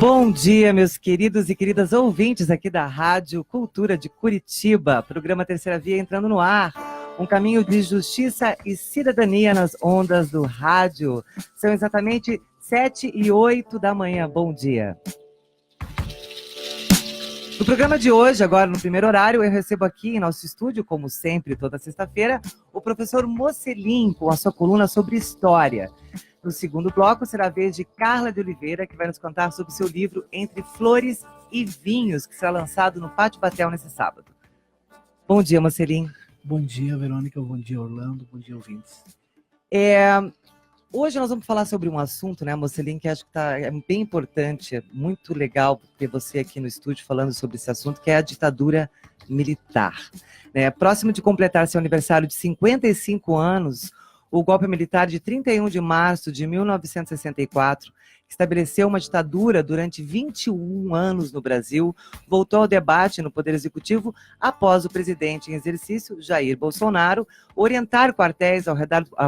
Bom dia, meus queridos e queridas ouvintes aqui da Rádio Cultura de Curitiba. Programa Terceira Via entrando no ar. Um caminho de justiça e cidadania nas ondas do rádio. São exatamente 7h08 da manhã. Bom dia. No programa de hoje, agora no primeiro horário, eu recebo aqui em nosso estúdio, como sempre, toda sexta-feira, o professor Mocelin, com a sua coluna sobre história. No segundo bloco, será a vez de Carla de Oliveira, que vai nos contar sobre seu livro Entre Flores e Vinhos, que será lançado no Pátio Batel nesse sábado. Bom dia, Mocelin. Bom dia, Verônica. Bom dia, Orlando. Bom dia, ouvintes. Hoje nós vamos falar sobre um assunto, né, Mocelin, que acho que é bem importante, é muito legal ter você aqui no estúdio falando sobre esse assunto, que é a ditadura militar. Próximo de completar seu aniversário de 55 anos, o golpe militar de 31 de março de 1964, que estabeleceu uma ditadura durante 21 anos no Brasil, voltou ao debate no Poder Executivo após o presidente em exercício, Jair Bolsonaro, orientar quartéis ao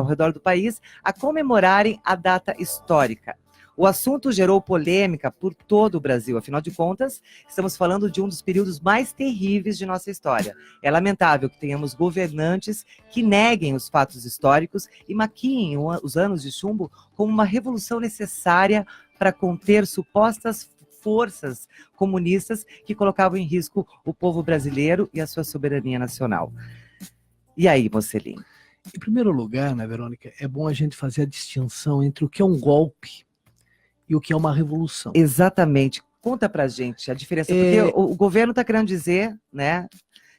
redor do país a comemorarem a data histórica. O assunto gerou polêmica por todo o Brasil. Afinal de contas, estamos falando de um dos períodos mais terríveis de nossa história. É lamentável que tenhamos governantes que neguem os fatos históricos e maquiem os anos de chumbo como uma revolução necessária para conter supostas forças comunistas que colocavam em risco o povo brasileiro e a sua soberania nacional. E aí, Mocelin? Em primeiro lugar, né, Verônica, é bom a gente fazer a distinção entre o que é um golpe e o que é uma revolução. Exatamente. Conta pra gente a diferença, porque o governo está querendo dizer, né,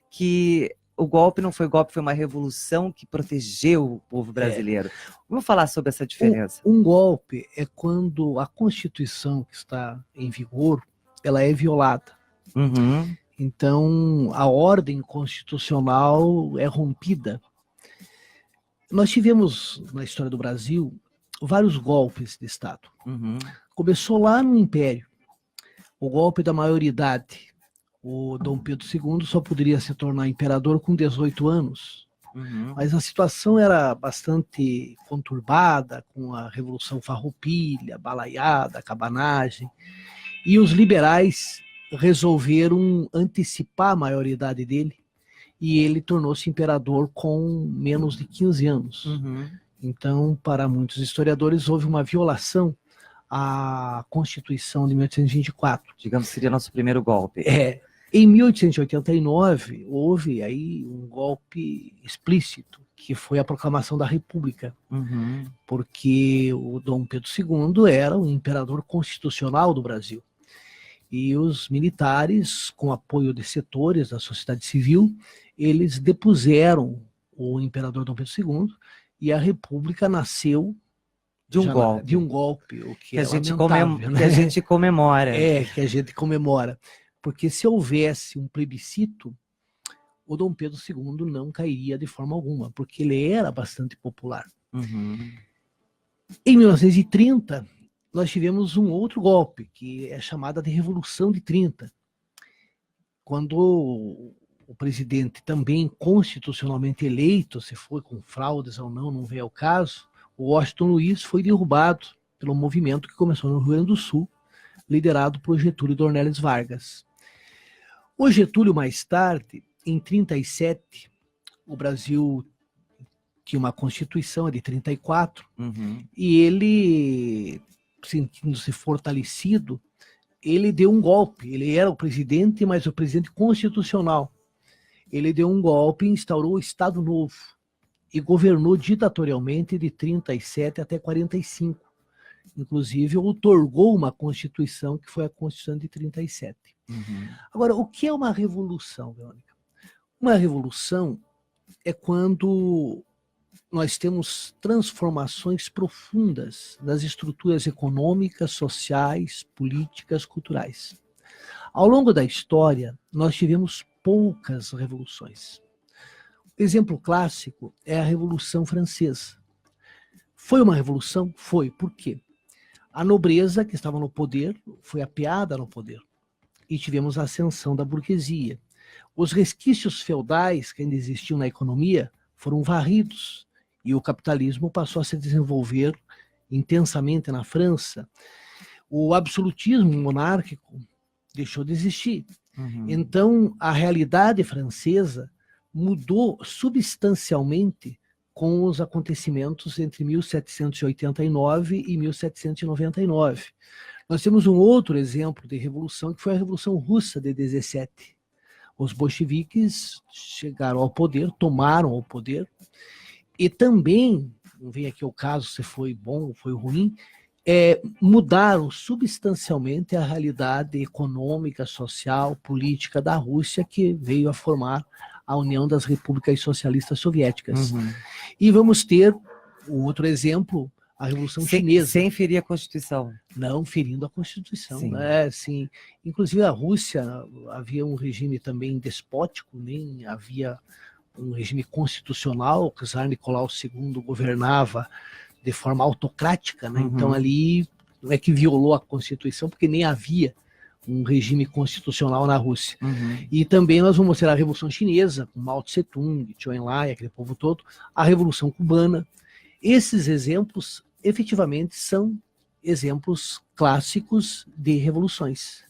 que o golpe não foi golpe, foi uma revolução que protegeu o povo brasileiro. Vamos falar sobre essa diferença. Um golpe é quando a Constituição que está em vigor, ela é violada. Uhum. Então, a ordem constitucional é rompida. Nós tivemos, na história do Brasil, vários golpes de Estado. Uhum. Começou lá no Império, o golpe da maioridade. O Dom Pedro II só poderia se tornar imperador com 18 anos. Uhum. Mas a situação era bastante conturbada, com a Revolução Farroupilha, balaiada, cabanagem. E os liberais resolveram antecipar a maioridade dele, e ele tornou-se imperador com menos de 15 anos. Uhum. Então, para muitos historiadores, houve uma violação à Constituição de 1824. Digamos que seria nosso primeiro golpe. Em 1889, houve aí um golpe explícito, que foi a proclamação da República. Uhum. Porque o Dom Pedro II era o imperador constitucional do Brasil. E os militares, com apoio de setores da sociedade civil, eles depuseram o imperador Dom Pedro II, e a República nasceu de um golpe, o que a gente comemora. Que a gente comemora. Porque se houvesse um plebiscito, o Dom Pedro II não cairia de forma alguma, porque ele era bastante popular. Uhum. Em 1930, nós tivemos um outro golpe, que é chamada de Revolução de 30, quando o presidente, também constitucionalmente eleito, se foi com fraudes ou não vem ao caso, o Washington Luiz foi derrubado pelo movimento que começou no Rio Grande do Sul, liderado por Getúlio Dornelles Vargas. O Getúlio, mais tarde, em 37, o Brasil tinha uma Constituição de 34, e ele, sentindo-se fortalecido, ele deu um golpe. Ele era o presidente, mas o presidente constitucional. Ele deu um golpe e instaurou o Estado Novo e governou ditatorialmente de 37 até 45. Inclusive, outorgou uma Constituição que foi a Constituição de 37. Uhum. Agora, o que é uma revolução, Verônica? Uma revolução é quando nós temos transformações profundas nas estruturas econômicas, sociais, políticas, culturais. Ao longo da história, nós tivemos poucas revoluções. O exemplo clássico é a Revolução Francesa. Foi uma revolução? Foi. Por quê? A nobreza que estava no poder foi apeada no poder. E tivemos a ascensão da burguesia. Os resquícios feudais que ainda existiam na economia foram varridos. E o capitalismo passou a se desenvolver intensamente na França. O absolutismo monárquico deixou de existir. Uhum. Então, a realidade francesa mudou substancialmente com os acontecimentos entre 1789 e 1799. Nós temos um outro exemplo de revolução, que foi a Revolução Russa de 17. Os bolcheviques chegaram ao poder, tomaram o poder, e também, não vem aqui o caso se foi bom ou foi ruim, mudaram substancialmente a realidade econômica, social, política da Rússia, que veio a formar a União das Repúblicas Socialistas Soviéticas. Uhum. E vamos ter o outro exemplo, a Revolução Chinesa. Sem ferir a Constituição. Não ferindo a Constituição. Sim. Sim. Inclusive a Rússia havia um regime também despótico, nem havia um regime constitucional, o czar Nicolau II governava de forma autocrática, né? Então ali não é que violou a Constituição, porque nem havia um regime constitucional na Rússia. E também nós vamos mostrar a Revolução Chinesa, com Mao Tse-tung, Zhou Enlai, aquele povo todo, a Revolução Cubana. Esses exemplos, efetivamente, são exemplos clássicos de revoluções.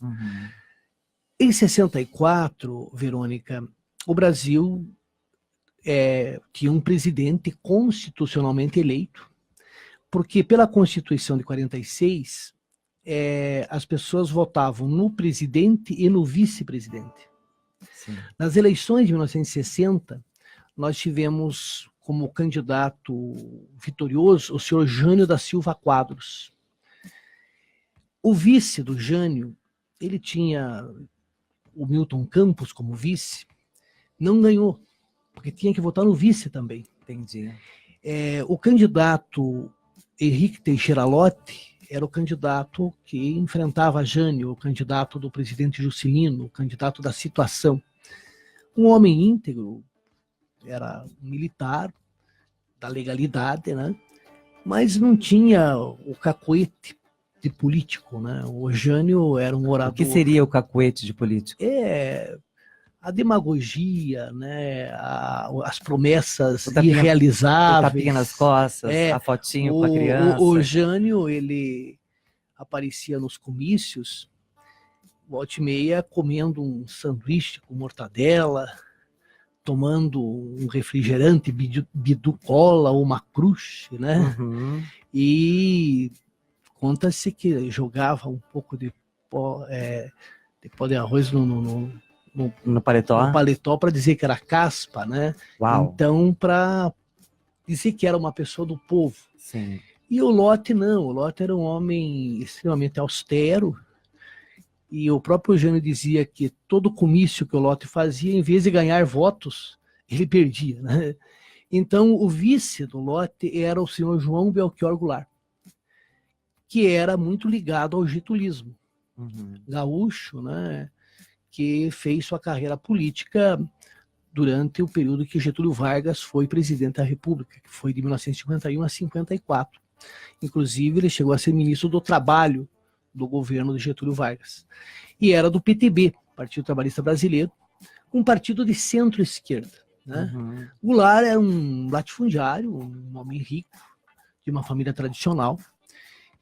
Em 64, Verônica, o Brasil tinha um presidente constitucionalmente eleito, porque pela Constituição de 46, as pessoas votavam no presidente e no vice-presidente. Nas eleições de 1960, nós tivemos como candidato vitorioso o senhor Jânio da Silva Quadros. O vice do Jânio, ele tinha o Milton Campos como vice, não ganhou, porque tinha que votar no vice também. Entendi. O candidato Henrique Teixeira Lott era o candidato que enfrentava Jânio, o candidato do presidente Juscelino, o candidato da situação. Um homem íntegro, era militar, da legalidade, né? Mas não tinha o cacoete de político, né? O Jânio era um orador. O que seria o cacoete de político? A demagogia, né? As promessas tapinha, irrealizáveis. O tapinha nas costas, a fotinho com a criança. O Jânio, ele aparecia nos comícios, volta e meia, comendo um sanduíche com mortadela, tomando um refrigerante bidu-cola ou uma crush, né? E conta-se que jogava um pouco de pó de arroz no paletó para dizer que era caspa, né? Uau. Então, para dizer que era uma pessoa do povo. Sim. E o Lott não, o Lott era um homem extremamente austero, e o próprio Jânio dizia que todo comício que o Lott fazia, em vez de ganhar votos, ele perdia, né? Então, o vice do Lott era o senhor João Belchior Goulart, que era muito ligado ao getulismo. Gaúcho, né? Que fez sua carreira política durante o período que Getúlio Vargas foi presidente da República, que foi de 1951 a 54. Inclusive, ele chegou a ser ministro do Trabalho do governo de Getúlio Vargas. E era do PTB, Partido Trabalhista Brasileiro, um partido de centro-esquerda, né? Goulart era um latifundiário, um homem rico, de uma família tradicional,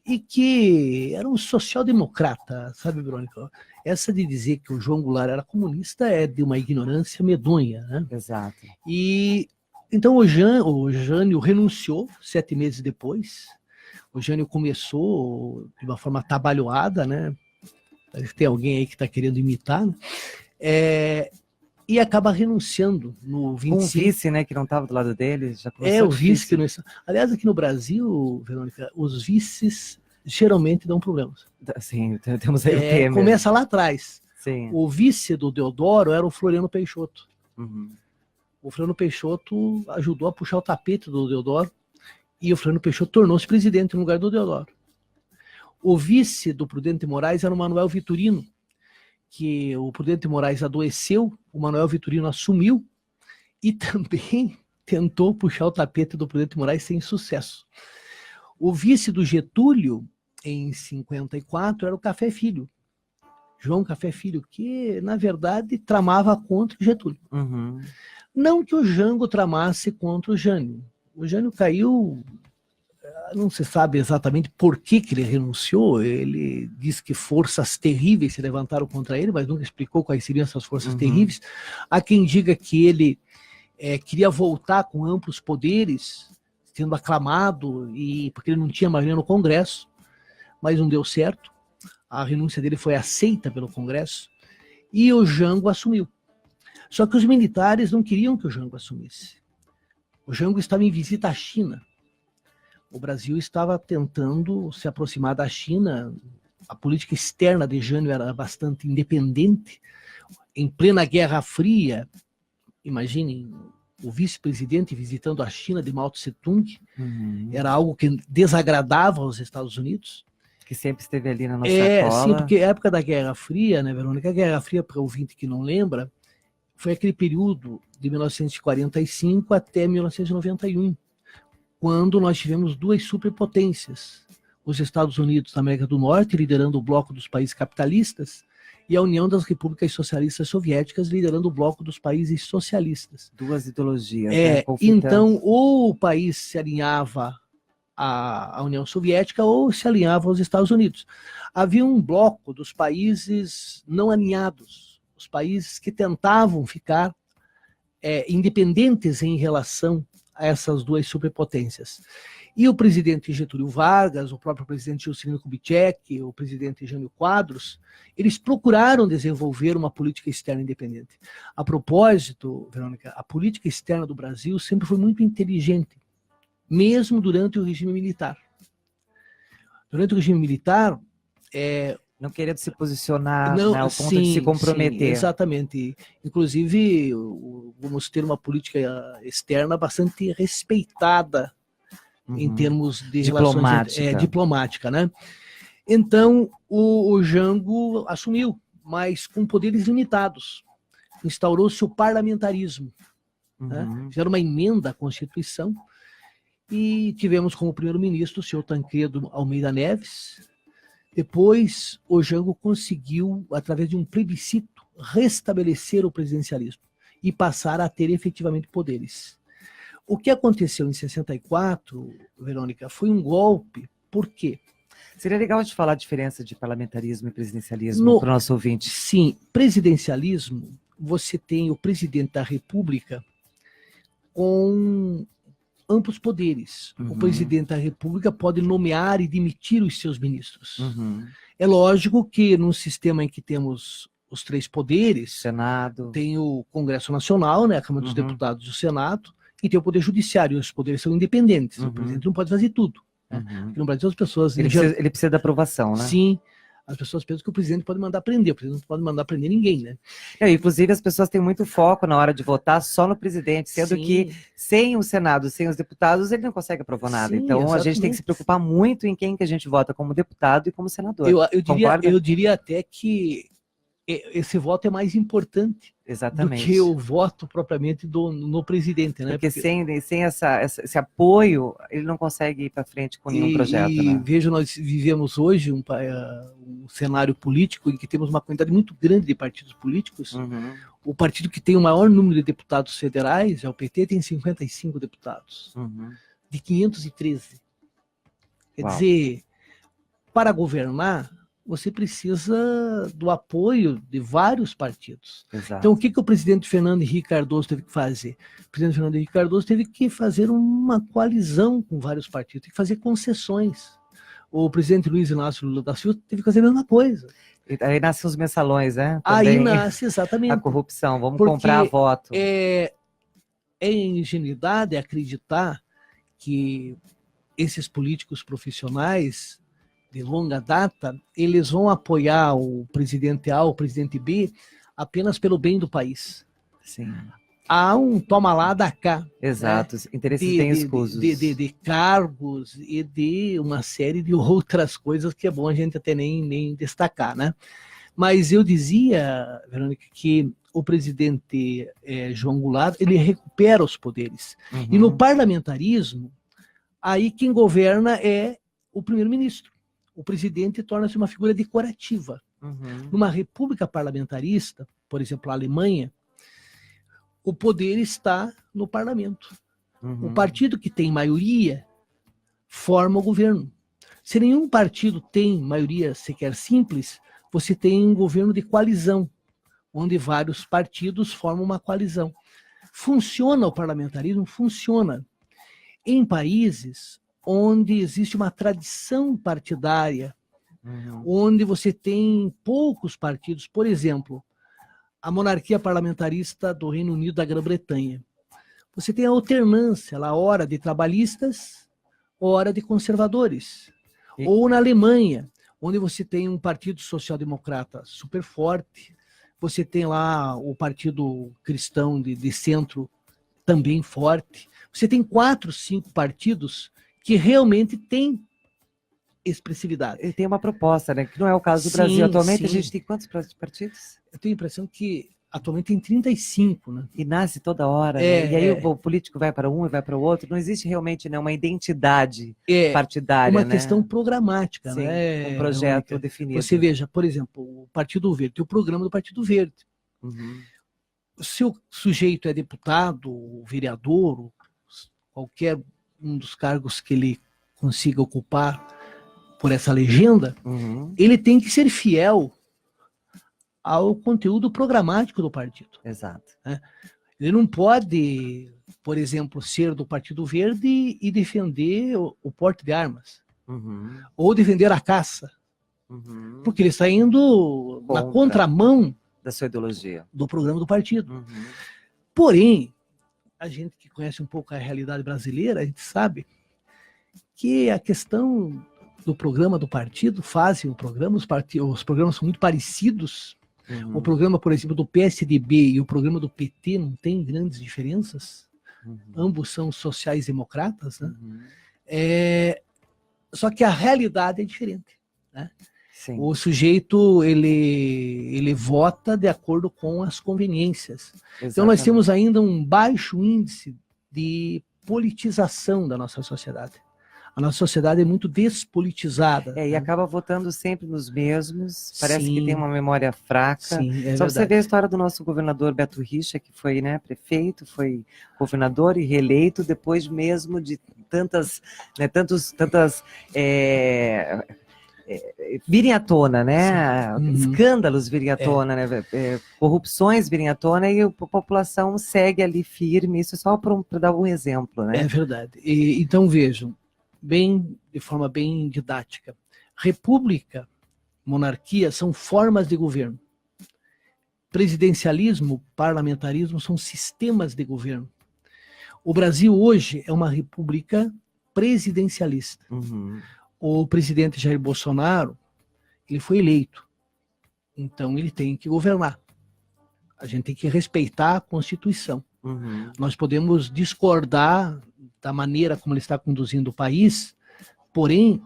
e que era um social-democrata, sabe, Verônica? Essa de dizer que o João Goulart era comunista é de uma ignorância medonha, né? Exato. E então o Jânio renunciou 7 meses depois. O Jânio começou de uma forma atabalhoada, né? Tem alguém aí que está querendo imitar, né? E acaba renunciando no 25. Um vice, né, que não estava do lado dele. Já o vice que não está. Aliás, aqui no Brasil, Verônica, os vices geralmente dão problemas. Sim, temos aí o Temer. Começa lá atrás. Sim. O vice do Deodoro era o Floriano Peixoto. O Floriano Peixoto ajudou a puxar o tapete do Deodoro, e o Floriano Peixoto tornou-se presidente no lugar do Deodoro. O vice do Prudente Moraes era o Manuel Vitorino, que o Prudente Moraes adoeceu, o Manuel Vitorino assumiu e também tentou puxar o tapete do Prudente Moraes sem sucesso. O vice do Getúlio, em 54, era o Café Filho, João Café Filho, que, na verdade, tramava contra o Getúlio. Não que o Jango tramasse contra o Jânio. O Jânio caiu não se sabe exatamente por que ele renunciou. Ele diz que forças terríveis se levantaram contra ele, mas nunca explicou quais seriam essas forças terríveis. Há quem diga que ele queria voltar com amplos poderes, sendo aclamado, porque ele não tinha maioria no Congresso, mas não deu certo. A renúncia dele foi aceita pelo Congresso e o Jango assumiu. Só que os militares não queriam que o Jango assumisse. O Jango estava em visita à China. O Brasil estava tentando se aproximar da China. A política externa de Jânio era bastante independente. Em plena Guerra Fria, imaginem, o vice-presidente visitando a China de Mao Tse-tung. Era algo que desagradava aos Estados Unidos. Que sempre esteve ali na nossa cola. Sim, porque a época da Guerra Fria, né, Verônica? A Guerra Fria, para o ouvinte que não lembra, foi aquele período de 1945 até 1991, quando nós tivemos duas superpotências. Os Estados Unidos da América do Norte, liderando o bloco dos países capitalistas, e a União das Repúblicas Socialistas Soviéticas, liderando o bloco dos países socialistas. Duas ideologias. Então, ou o país se alinhava à União Soviética ou se alinhava aos Estados Unidos. Havia um bloco dos países não alinhados, os países que tentavam ficar independentes em relação a essas duas superpotências. E o presidente Getúlio Vargas, o próprio presidente Juscelino Kubitschek, o presidente Jânio Quadros, eles procuraram desenvolver uma política externa independente. A propósito, Verônica, a política externa do Brasil sempre foi muito inteligente, mesmo durante o regime militar. Durante o regime militar, não querendo se posicionar ao ponto de se comprometer. Sim, exatamente. Inclusive, vamos ter uma política externa bastante respeitada em termos de relações diplomática, né? Então, o Jango assumiu, mas com poderes limitados. Instaurou-se o parlamentarismo. Né? Fizeram uma emenda à Constituição e tivemos como primeiro-ministro o senhor Tancredo Almeida Neves. Depois, o Jango conseguiu, através de um plebiscito, restabelecer o presidencialismo e passar a ter efetivamente poderes. O que aconteceu em 64, Verônica, foi um golpe. Por quê? Seria legal a gente falar a diferença de parlamentarismo e presidencialismo para o nosso ouvinte. Sim, presidencialismo, você tem o presidente da República com amplos poderes. O presidente da República pode nomear e demitir os seus ministros. É lógico que num sistema em que temos os três poderes, Senado, tem o Congresso Nacional, né, a Câmara dos Deputados e o Senado, e tem o Poder Judiciário. Os poderes são independentes. O presidente não pode fazer tudo. Porque no Brasil as pessoas... Ele precisa da aprovação, né? Sim. As pessoas pensam que o presidente pode mandar prender. O presidente não pode mandar prender ninguém, né? Inclusive, as pessoas têm muito foco na hora de votar só no presidente, sendo que sem o Senado, sem os deputados, ele não consegue aprovar nada. Então, exatamente. A gente tem que se preocupar muito em quem que a gente vota como deputado e como senador. Eu diria até que esse voto é mais importante do que o voto propriamente no presidente, né? Porque sem esse apoio, ele não consegue ir para frente com nenhum projeto. Né? Veja, nós vivemos hoje um cenário político em que temos uma quantidade muito grande de partidos políticos. O partido que tem o maior número de deputados federais, é o PT, tem 55 deputados, de 513. Quer dizer, para governar, você precisa do apoio de vários partidos. Exato. Então, o que o presidente Fernando Henrique Cardoso teve que fazer? O presidente Fernando Henrique Cardoso teve que fazer uma coalizão com vários partidos, teve que fazer concessões. O presidente Luiz Inácio Lula da Silva teve que fazer a mesma coisa. E aí nascem os mensalões, né? Aí nasce, exatamente. A corrupção, vamos comprar voto. É ingenuidade acreditar que esses políticos profissionais de longa data, eles vão apoiar o presidente A ou o presidente B apenas pelo bem do país. Sim. Há um toma lá da cá. Exato, interesses bem escusos. De cargos e de uma série de outras coisas que é bom a gente até nem destacar, né? Mas eu dizia, Verônica, que o presidente João Goulart, ele recupera os poderes. E no parlamentarismo, aí quem governa é o primeiro-ministro. O presidente torna-se uma figura decorativa. Numa república parlamentarista, por exemplo, a Alemanha, o poder está no parlamento. O partido que tem maioria forma o governo. Se nenhum partido tem maioria sequer simples, você tem um governo de coalizão, onde vários partidos formam uma coalizão. Funciona o parlamentarismo? Funciona. Em países onde existe uma tradição partidária, onde você tem poucos partidos, por exemplo, a monarquia parlamentarista do Reino Unido da Grã-Bretanha. Você tem a alternância, lá, hora de trabalhistas, hora de conservadores. Ou na Alemanha, onde você tem um partido social-democrata super forte, você tem lá o partido cristão de centro também forte. Você tem 4, 5 partidos que realmente têm expressividade. Ele tem uma proposta, né? Que não é o caso do Sim, Brasil. Atualmente sim. a gente tem quantos partidos? Eu tenho a impressão que atualmente tem 35, né? E nasce toda hora, né? E aí o político vai para um e vai para o outro. Não existe realmente, né, uma identidade partidária, uma né? questão programática, Sim, né? um projeto definido. Você veja, por exemplo, o Partido Verde, tem o programa do Partido Verde. Se o sujeito é deputado, vereador, qualquer um dos cargos que ele consiga ocupar por essa legenda, ele tem que ser fiel ao conteúdo programático do partido. Exato. Né? Ele não pode, por exemplo, ser do Partido Verde e defender o porte de armas, ou defender a caça, porque ele está indo na contramão da sua ideologia, do programa do partido. Porém, a gente que conhece um pouco a realidade brasileira, a gente sabe que a questão do programa do partido, fazem o programa, os programas são muito parecidos. O programa, por exemplo, do PSDB e o programa do PT não tem grandes diferenças. Ambos são sociais-democratas, né? Só que a realidade é diferente, né? Sim. O sujeito, ele vota de acordo com as conveniências. Exatamente. Então nós temos ainda um baixo índice de politização da nossa sociedade. A nossa sociedade é muito despolitizada. E acaba votando sempre nos mesmos, parece que tem uma memória fraca. Sim, Só verdade. você vê a história do nosso governador Beto Richa, que foi, né, prefeito, foi governador e reeleito, depois mesmo de tantas virem à tona, né? Escândalos virem à tona, né? Corrupções virem à tona e a população segue ali firme. Isso é só para dar um exemplo, né? É verdade. Então vejam, de forma bem didática, república, monarquia são formas de governo. Presidencialismo, parlamentarismo são sistemas de governo. O Brasil hoje é uma república presidencialista. O presidente Jair Bolsonaro, ele foi eleito, então ele tem que governar. A gente tem que respeitar a Constituição. Nós podemos discordar da maneira como ele está conduzindo o país, porém,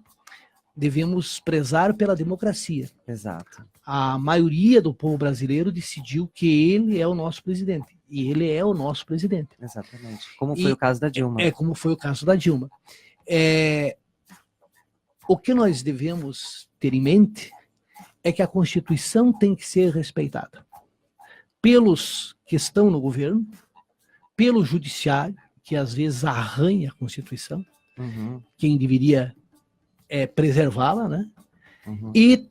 devemos prezar pela democracia. Exato. A maioria do povo brasileiro decidiu que ele é o nosso presidente. E ele é o nosso presidente. Exatamente. Como foi o caso da Dilma. Como foi o caso da Dilma. O que nós devemos ter em mente é que a Constituição tem que ser respeitada pelos que estão no governo, pelo judiciário, que às vezes arranha a Constituição, quem deveria preservá-la, né? E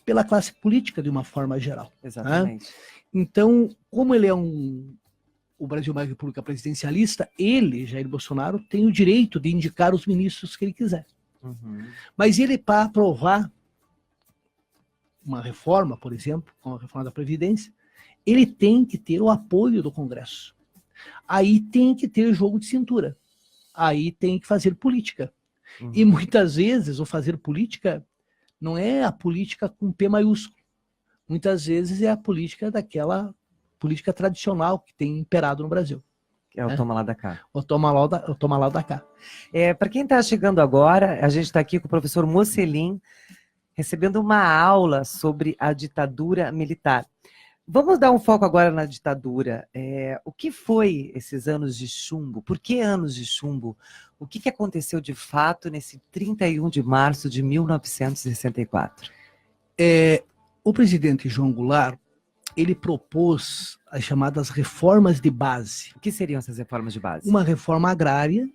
pela classe política de uma forma geral. Exatamente. Né? Então, como ele é o Brasil é uma república presidencialista, ele, Jair Bolsonaro, tem o direito de indicar os ministros que ele quiser. Mas ele, para aprovar uma reforma, por exemplo, como a reforma da Previdência, ele tem que ter o apoio do Congresso. Aí tem que ter jogo de cintura. Aí tem que fazer política. E muitas vezes o fazer política não é a política com P maiúsculo. Muitas vezes é a política daquela política tradicional que tem imperado no Brasil. É o toma lá da cá. O toma lá da cá. Para quem está chegando agora, a gente está aqui com o professor Mocelin, recebendo uma aula sobre a ditadura militar. Vamos dar um foco agora na ditadura. O que foi esses anos de chumbo? Por que anos de chumbo? O que aconteceu de fato nesse 31 de março de 1964? O presidente João Goulart, ele propôs as chamadas reformas de base. O que seriam essas reformas de base? Uma reforma agrária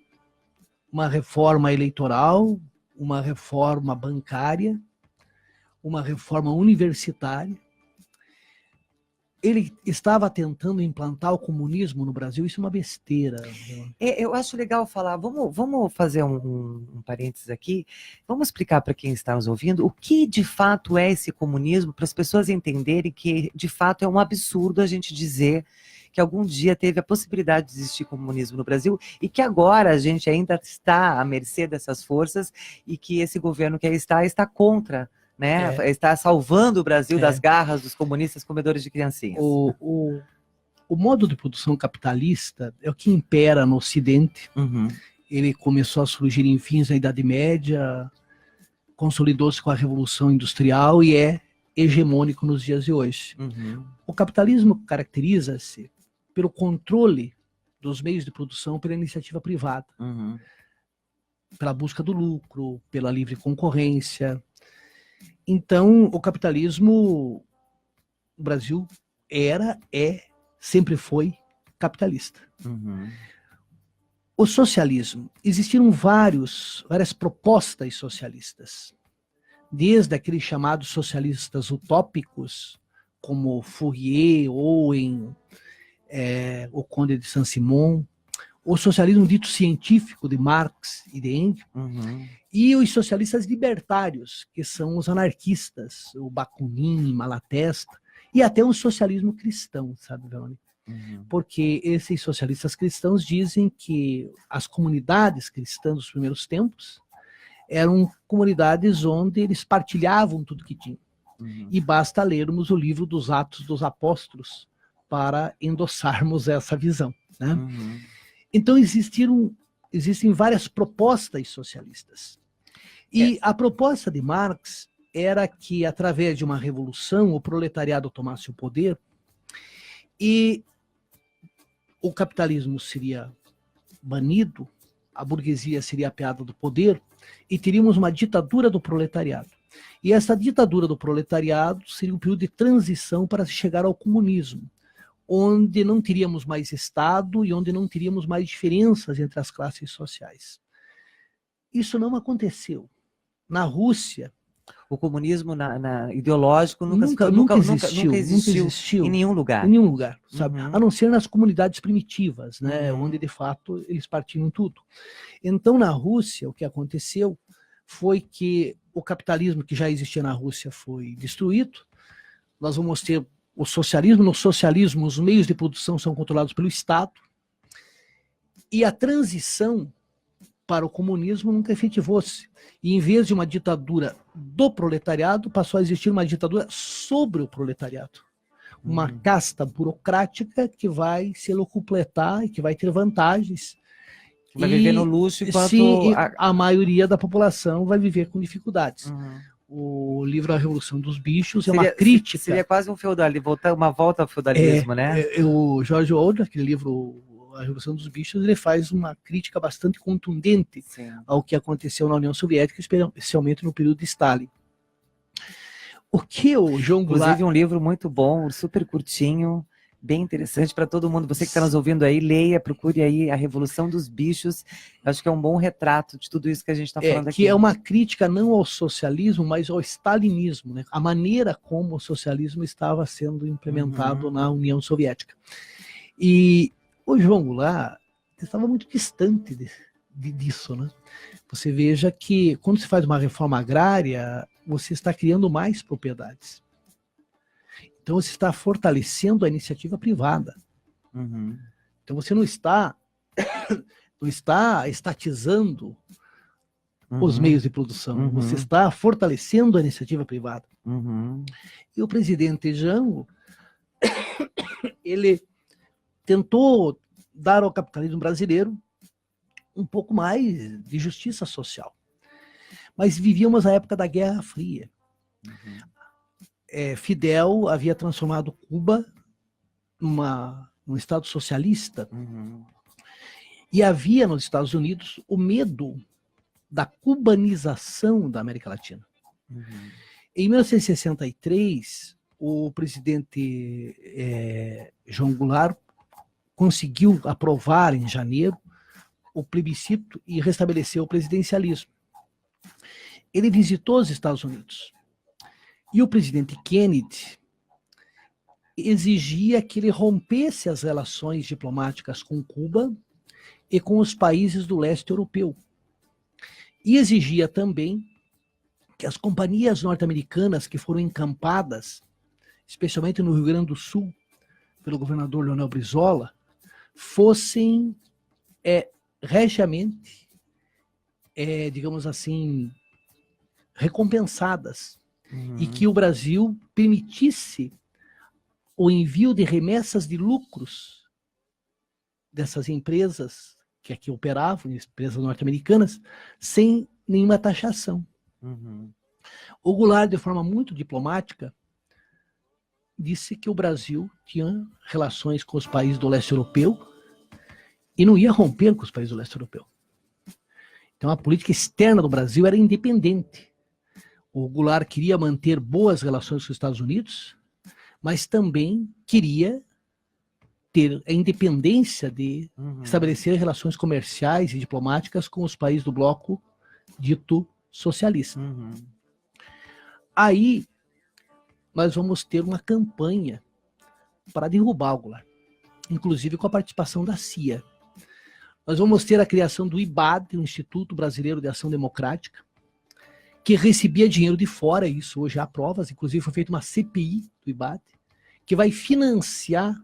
uma reforma eleitoral, uma reforma bancária, uma reforma universitária. Ele estava tentando implantar o comunismo no Brasil, isso é uma besteira. Eu acho legal falar, vamos fazer um parênteses aqui, vamos explicar para quem está nos ouvindo o que de fato é esse comunismo, para as pessoas entenderem que de fato é um absurdo a gente dizer que algum dia teve a possibilidade de existir comunismo no Brasil e que agora a gente ainda está à mercê dessas forças e que esse governo que aí está contra, né? Está salvando o Brasil das garras dos comunistas comedores de criancinhas. O modo de produção capitalista é o que impera no Ocidente. Uhum. Ele começou a surgir em fins da Idade Média, consolidou-se com a Revolução Industrial e é hegemônico nos dias de hoje. Uhum. O capitalismo caracteriza-se pelo controle dos meios de produção pela iniciativa privada, Uhum. pela busca do lucro, pela livre concorrência. Então, o capitalismo, o Brasil sempre foi capitalista. Uhum. O socialismo, existiram várias propostas socialistas, desde aqueles chamados socialistas utópicos, como Fourier, Owen, o Conde de Saint-Simon, o socialismo dito científico de Marx e de Engels, e os socialistas libertários, que são os anarquistas, o Bakunin, Malatesta, e até um socialismo cristão, sabe, Verônica? Porque esses socialistas cristãos dizem que as comunidades cristãs dos primeiros tempos eram comunidades onde eles partilhavam tudo que tinham. E basta lermos o livro dos Atos dos Apóstolos para endossarmos essa visão, né? Então existem várias propostas socialistas. E a proposta de Marx era que, através de uma revolução, o proletariado tomasse o poder e o capitalismo seria banido, a burguesia seria apeada do poder e teríamos uma ditadura do proletariado. E essa ditadura do proletariado seria um período de transição para chegar ao comunismo, onde não teríamos mais Estado e onde não teríamos mais diferenças entre as classes sociais. Isso não aconteceu. Na Rússia, o comunismo ideológico nunca existiu em nenhum lugar. Em nenhum lugar, sabe? A não ser nas comunidades primitivas, né? Onde de fato eles partiam tudo. Então, na Rússia, o que aconteceu foi que o capitalismo que já existia na Rússia foi destruído. Nós vamos ter o socialismo. No socialismo, os meios de produção são controlados pelo Estado. E a transição para o comunismo nunca efetivou-se. E em vez de uma ditadura do proletariado, passou a existir uma ditadura sobre o proletariado. Uma casta burocrática que vai se locupletar e que vai ter vantagens. Que vai viver no luxo enquanto... a maioria da população vai viver com dificuldades. O livro A Revolução dos Bichos é uma crítica... Seria quase um feudalismo, uma volta ao feudalismo, né? O George Orwell, aquele livro A Revolução dos Bichos, ele faz uma crítica bastante contundente ao que aconteceu na União Soviética, especialmente no período de Stalin. O que o João Goulart... Inclusive um livro muito bom, super curtinho, bem interessante para todo mundo. Você que está nos ouvindo aí, leia, procure aí A Revolução dos Bichos. Acho que é um bom retrato de tudo isso que a gente está falando aqui. Que é uma crítica não ao socialismo, mas ao stalinismo, né? A maneira como o socialismo estava sendo implementado na União Soviética. E o João Goulart estava muito distante disso, né? Você veja que quando se faz uma reforma agrária, você está criando mais propriedades. Então você está fortalecendo a iniciativa privada. Então você não está estatizando os meios de produção. Você está fortalecendo a iniciativa privada. E o presidente Jango, ele tentou dar ao capitalismo brasileiro um pouco mais de justiça social. Mas vivíamos a época da Guerra Fria. Fidel havia transformado Cuba num estado socialista. E havia nos Estados Unidos o medo da cubanização da América Latina. Em 1963, o presidente João Goulart conseguiu aprovar em janeiro o plebiscito e restabeleceu o presidencialismo. Ele visitou os Estados Unidos. E o presidente Kennedy exigia que ele rompesse as relações diplomáticas com Cuba e com os países do leste europeu. E exigia também que as companhias norte-americanas que foram encampadas, especialmente no Rio Grande do Sul, pelo governador Leonel Brizola, fossem regiamente, digamos assim, recompensadas, e que o Brasil permitisse o envio de remessas de lucros dessas empresas que aqui operavam, empresas norte-americanas, sem nenhuma taxação. O Goulart, de forma muito diplomática, disse que o Brasil tinha relações com os países do leste europeu e não ia romper com os países do leste europeu. Então a política externa do Brasil era independente. O Goulart queria manter boas relações com os Estados Unidos, mas também queria ter a independência de estabelecer relações comerciais e diplomáticas com os países do bloco dito socialista. Aí nós vamos ter uma campanha para derrubar o Goulart, inclusive com a participação da CIA. Nós vamos ter a criação do IBAD, o Instituto Brasileiro de Ação Democrática, que recebia dinheiro de fora, isso hoje há provas, inclusive foi feita uma CPI do IBAD, que vai financiar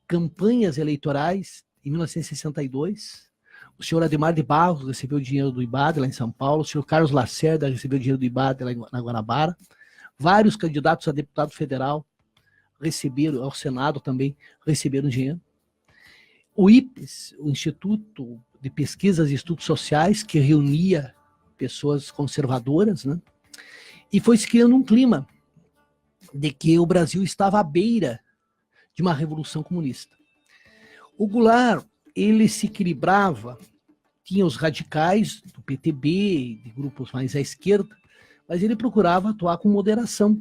campanhas eleitorais em 1962. O senhor Ademar de Barros recebeu dinheiro do IBAD lá em São Paulo, o senhor Carlos Lacerda recebeu dinheiro do IBAD lá na Guanabara, vários candidatos a deputado federal receberam, ao Senado também receberam dinheiro. O IPES, o Instituto de Pesquisas e Estudos Sociais, que reunia pessoas conservadoras, né? E foi se criando um clima de que o Brasil estava à beira de uma revolução comunista. O Goulart, ele se equilibrava, tinha os radicais do PTB, de grupos mais à esquerda, mas ele procurava atuar com moderação.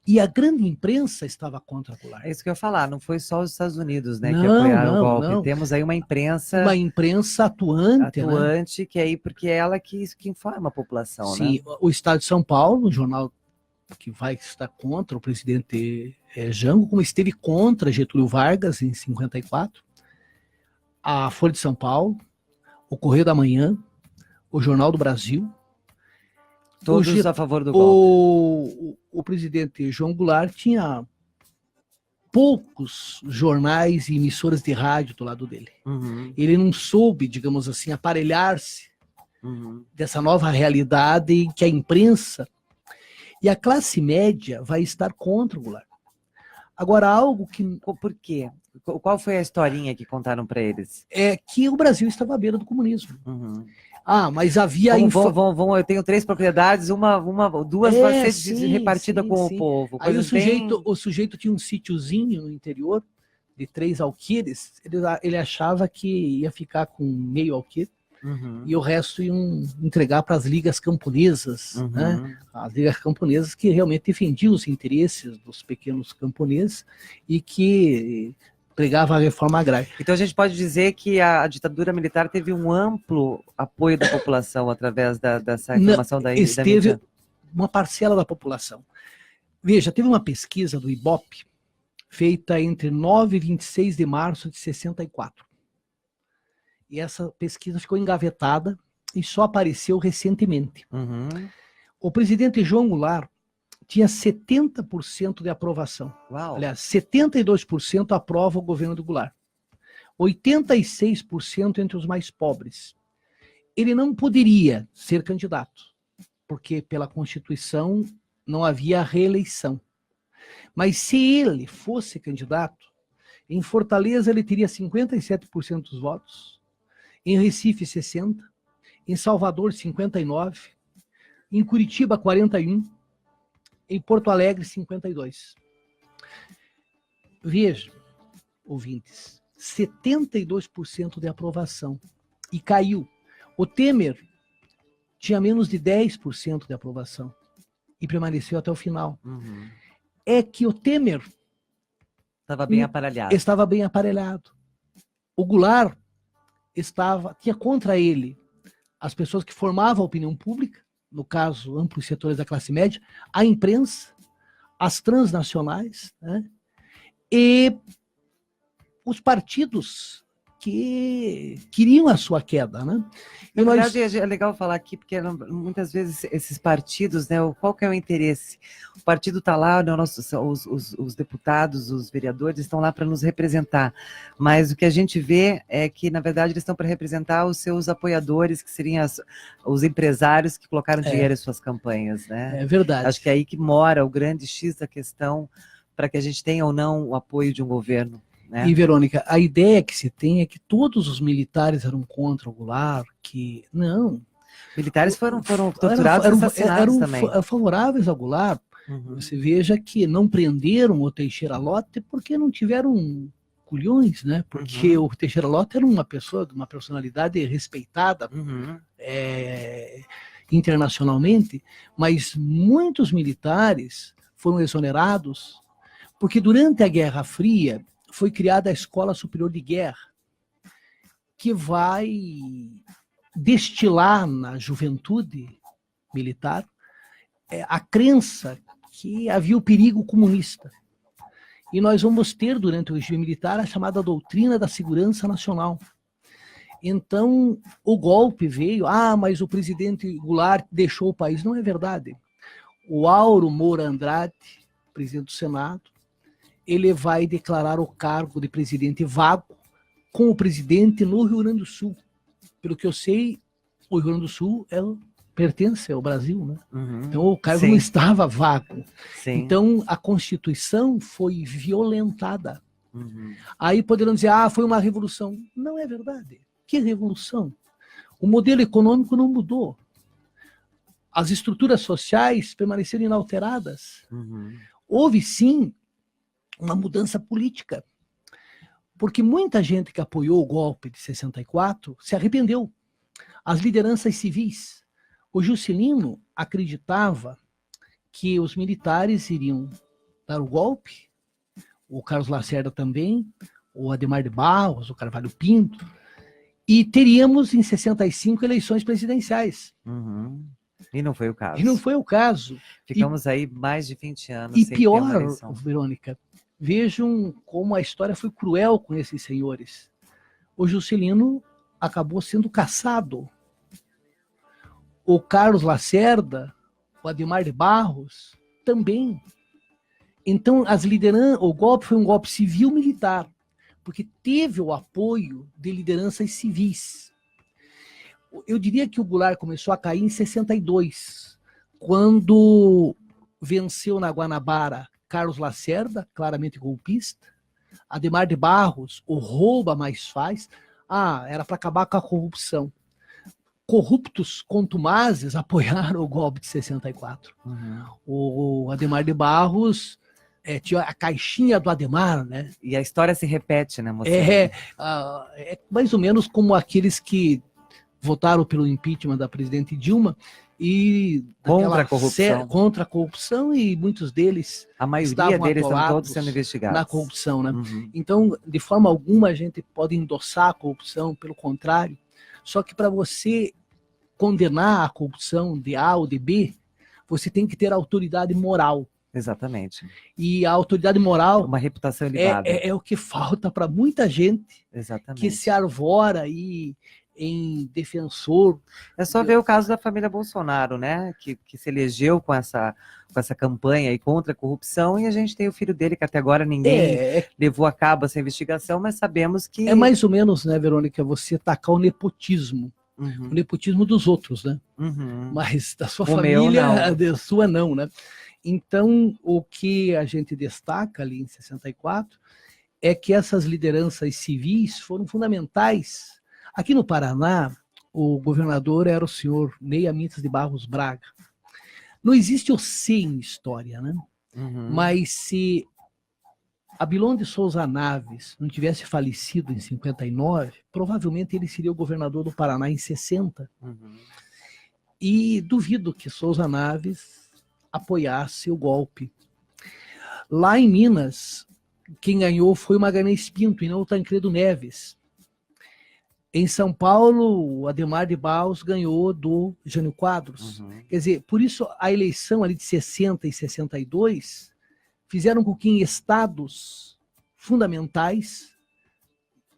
E a grande imprensa estava contra Goulart. É isso que eu ia falar, não foi só os Estados Unidos, né, que Não, apoiaram o não, golpe. não. Temos aí uma imprensa Uma imprensa atuante, né? que aí, porque é ela que informa a população, né? Sim, o Estado de São Paulo, um jornal que vai estar contra o presidente Jango, como esteve contra Getúlio Vargas em 54, a Folha de São Paulo, o Correio da Manhã, o Jornal do Brasil. Todos a favor do golpe. O presidente João Goulart tinha poucos jornais e emissoras de rádio do lado dele. Ele não soube, digamos assim, aparelhar-se dessa nova realidade em que a imprensa e a classe média vai estar contra o Goulart. Agora, algo que... Por quê? Qual foi a historinha que contaram para eles? É que o Brasil estava à beira do comunismo. Mas havia... eu tenho 3 propriedades, duas vai ser repartida com o povo. Aí o sujeito tinha um sítiozinho no interior de 3 alqueires, ele achava que ia ficar com meio alqueire, e o resto iam entregar para as ligas camponesas, né? As ligas camponesas que realmente defendiam os interesses dos pequenos camponeses e que pregava a reforma agrária. Então a gente pode dizer que a ditadura militar teve um amplo apoio da população através dessa reclamação da teve uma parcela da população. Veja, teve uma pesquisa do IBOP feita entre 9 e 26 de março de 64. E essa pesquisa ficou engavetada e só apareceu recentemente. O presidente João Goulart tinha 70% de aprovação. Uau. Aliás, 72% aprova o governo do Goulart. 86% entre os mais pobres. Ele não poderia ser candidato, porque pela Constituição não havia reeleição. Mas se ele fosse candidato, em Fortaleza ele teria 57% dos votos, em Recife 60%, em Salvador 59%, em Curitiba 41%, em Porto Alegre 52%. Veja, ouvintes, 72% de aprovação e caiu. O Temer tinha menos de 10% de aprovação e permaneceu até o final. É que o Temer estava bem aparelhado. Estava bem aparelhado. O Goulart tinha contra ele as pessoas que formavam a opinião pública, no caso, amplos setores da classe média, a imprensa, as transnacionais, né? E os partidos que queriam a sua queda, né? Na verdade, é legal falar aqui, porque muitas vezes esses partidos, né, qual que é o interesse? O partido está lá, né, os deputados, os vereadores estão lá para nos representar, mas o que a gente vê é que, na verdade, eles estão para representar os seus apoiadores, que seriam os empresários que colocaram dinheiro em suas campanhas, né? É verdade. Acho que é aí que mora o grande X da questão, para que a gente tenha ou não o apoio de um governo. Né? E, Verônica, a ideia que se tem é que todos os militares eram contra o Goulart, que não. Militares foram torturados e assassinados também. Eram favoráveis ao Goulart. Uhum. Você veja que não prenderam o Teixeira Lott porque não tiveram culhões, né? Porque o Teixeira Lott era uma pessoa, uma personalidade respeitada internacionalmente, mas muitos militares foram exonerados porque durante a Guerra Fria foi criada a Escola Superior de Guerra, que vai destilar na juventude militar a crença que havia o perigo comunista. E nós vamos ter, durante o regime militar, a chamada doutrina da segurança nacional. Então, o golpe veio, mas o presidente Goulart deixou o país. Não é verdade. O Auro Moura Andrade, presidente do Senado, ele vai declarar o cargo de presidente vago com o presidente no Rio Grande do Sul. Pelo que eu sei, o Rio Grande do Sul pertence ao Brasil, né? Então o cargo não estava vago. Sim. Então a Constituição foi violentada. Aí poderão dizer, foi uma revolução. Não é verdade. Que revolução? O modelo econômico não mudou. As estruturas sociais permaneceram inalteradas. Houve sim uma mudança política, porque muita gente que apoiou o golpe de 64 se arrependeu. As lideranças civis. O Juscelino acreditava que os militares iriam dar o golpe, o Carlos Lacerda também, o Adhemar de Barros, o Carvalho Pinto, e teríamos em 65 eleições presidenciais. E não foi o caso. E não foi o caso. Ficamos aí mais de 20 anos sem ter uma eleição. Verônica, vejam como a história foi cruel com esses senhores. O Juscelino acabou sendo caçado. O Carlos Lacerda, o Adhemar de Barros, também. Então, o golpe foi um golpe civil-militar, porque teve o apoio de lideranças civis. Eu diria que o Goulart começou a cair em 62, quando venceu na Guanabara Carlos Lacerda, claramente golpista, Adhemar de Barros, o rouba mais faz, era para acabar com a corrupção. Corruptos contumazes apoiaram o golpe de 64. O Adhemar de Barros tinha a caixinha do Adhemar, né? E a história se repete, né, moça? É mais ou menos como aqueles que votaram pelo impeachment da presidente Dilma e contra a corrupção, e muitos deles a maioria deles estão todos sendo investigados na corrupção, né? Então, de forma alguma a gente pode endossar a corrupção, pelo contrário. Só que para você condenar a corrupção de A ou de B, você tem que ter autoridade moral. Exatamente. E a autoridade moral, uma reputação elevada, é o que falta para muita gente. Exatamente. Que se arvora aí em defensor. É só ver o caso da família Bolsonaro, né? Que se elegeu com essa campanha aí contra a corrupção, e a gente tem o filho dele, que até agora ninguém levou a cabo essa investigação, mas sabemos que... É mais ou menos, né, Verônica, você tacar o nepotismo. O nepotismo dos outros, né? Mas da sua família, da sua não, né? Então, o que a gente destaca ali em 64 é que essas lideranças civis foram fundamentais. Aqui no Paraná, o governador era o senhor Ney Amintas de Barros Braga. Não existe o C em história, né? Mas se Abilon de Souza Naves não tivesse falecido em 59, provavelmente ele seria o governador do Paraná em 60. E duvido que Souza Naves apoiasse o golpe. Lá em Minas, quem ganhou foi o Magalhães Pinto e não o Tancredo Neves. Em São Paulo, o Adhemar de Barros ganhou do Jânio Quadros. Uhum. Quer dizer, por isso a eleição ali de 60 e 62 fizeram com que em estados fundamentais,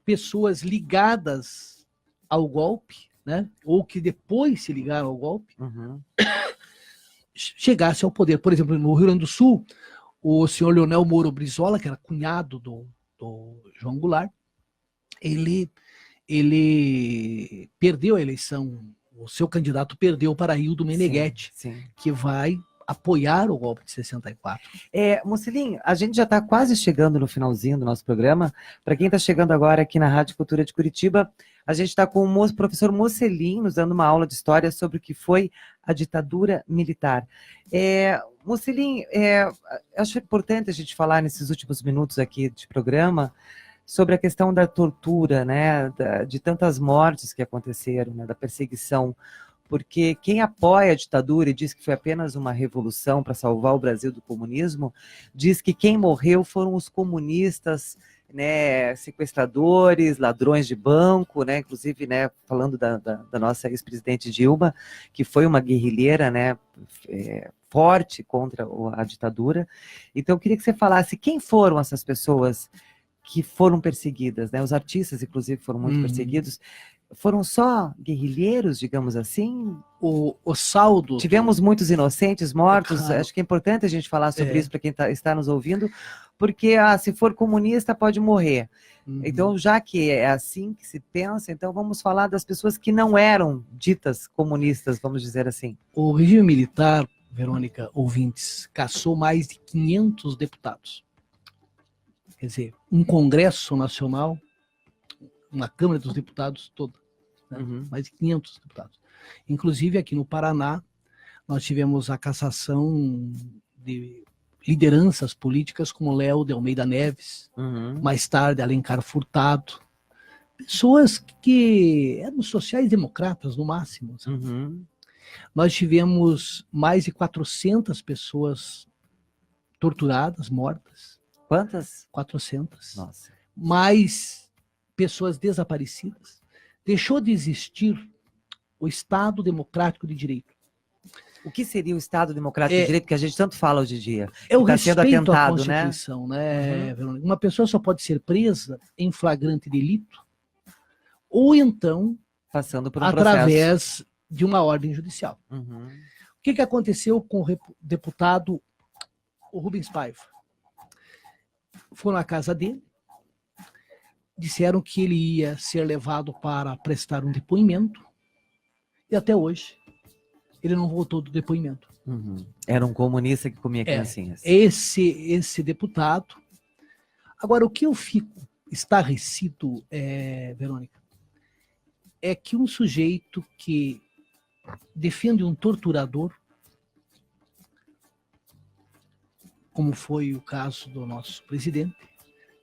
pessoas ligadas ao golpe, né, ou que depois se ligaram ao golpe, Uhum. chegassem ao poder. Por exemplo, no Rio Grande do Sul, o senhor Leonel Moro Brizola, que era cunhado do João Goulart, ele perdeu a eleição, o seu candidato perdeu para Hildo Meneghetti, Sim. que vai apoiar o golpe de 64. Mocelin, a gente já está quase chegando no finalzinho do nosso programa. Para quem está chegando agora aqui na Rádio Cultura de Curitiba, a gente está com o professor Mocelin nos dando uma aula de história sobre o que foi a ditadura militar. Mocelin, acho importante a gente falar nesses últimos minutos aqui de programa sobre a questão da tortura, né, de tantas mortes que aconteceram, né, da perseguição, porque quem apoia a ditadura e diz que foi apenas uma revolução para salvar o Brasil do comunismo, diz que quem morreu foram os comunistas, né, sequestradores, ladrões de banco, né, inclusive, né, falando da nossa ex-presidente Dilma, que foi uma guerrilheira, né, forte contra a ditadura. Então, eu queria que você falasse quem foram essas pessoas que foram perseguidas, né? Os artistas, inclusive, foram muito perseguidos. Foram só guerrilheiros, digamos assim? O saldo... Tivemos muitos inocentes mortos. Claro. Acho que é importante a gente falar sobre isso para quem está nos ouvindo, porque se for comunista pode morrer. Então, já que é assim que se pensa, então vamos falar das pessoas que não eram ditas comunistas, vamos dizer assim. O regime militar, Verônica, ouvintes, caçou mais de 500 deputados. Quer dizer, um Congresso Nacional, uma Câmara dos Deputados toda, né? Mais de 500 deputados. Inclusive, aqui no Paraná, nós tivemos a cassação de lideranças políticas como Léo de Almeida Neves, mais tarde Alencar Furtado, pessoas que eram sociais-democratas no máximo. Nós tivemos mais de 400 pessoas torturadas, mortas. Quantas? 400. Nossa. Mais pessoas desaparecidas. Deixou de existir o Estado Democrático de Direito. O que seria o Estado Democrático de Direito que a gente tanto fala hoje em dia? É o tá sendo respeito à atentado, Constituição, né, Verônica? Uma pessoa só pode ser presa em flagrante delito ou então passando por um através processo de uma ordem judicial. O que aconteceu com o deputado Rubens Paiva? Foram à casa dele, disseram que ele ia ser levado para prestar um depoimento, e até hoje ele não voltou do depoimento. Era um comunista que comia criancinhas. Esse deputado. Agora, o que eu fico estarrecido, Verônica, é que um sujeito que defende um torturador, como foi o caso do nosso presidente,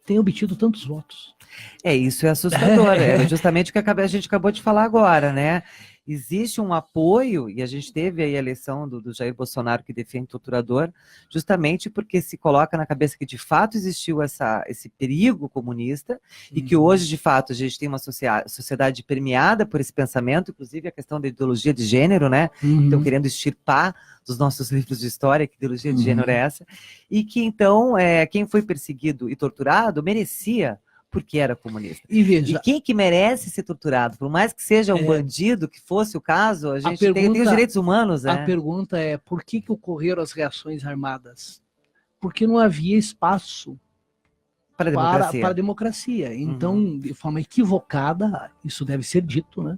tem obtido tantos votos. Isso é assustador. É justamente o que a gente acabou de falar agora, né? Existe um apoio, e a gente teve aí a eleição do Jair Bolsonaro, que defende o torturador, justamente porque se coloca na cabeça que de fato existiu esse perigo comunista, e que hoje, de fato, a gente tem uma sociedade permeada por esse pensamento, inclusive a questão da ideologia de gênero, né? Então, querendo extirpar dos nossos livros de história que ideologia de gênero é essa, e que, então, quem foi perseguido e torturado merecia, porque era comunista. E veja, e quem que merece ser torturado? Por mais que seja um bandido, que fosse o caso, a gente tem os direitos humanos. A pergunta é, por que ocorreram as reações armadas? Porque não havia espaço para a democracia. Então, de forma equivocada, isso deve ser dito, né?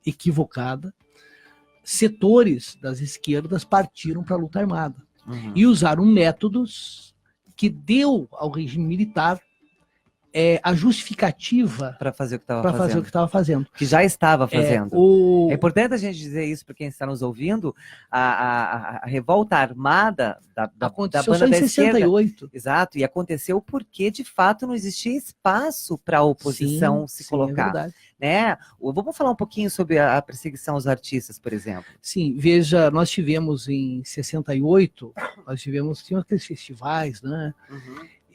Equivocada, setores das esquerdas partiram para a luta armada. E usaram métodos que deu ao regime militar a justificativa para fazer o que estava fazendo. Que já estava fazendo. É importante a gente dizer isso para quem está nos ouvindo. A revolta armada da banda só em da 68. Esquerda. Exato, e aconteceu porque, de fato, não existia espaço para a oposição se colocar. É verdade. Né? Vamos falar um pouquinho sobre a perseguição aos artistas, por exemplo. Sim, veja, nós tivemos em 68, tínhamos aqueles festivais, né?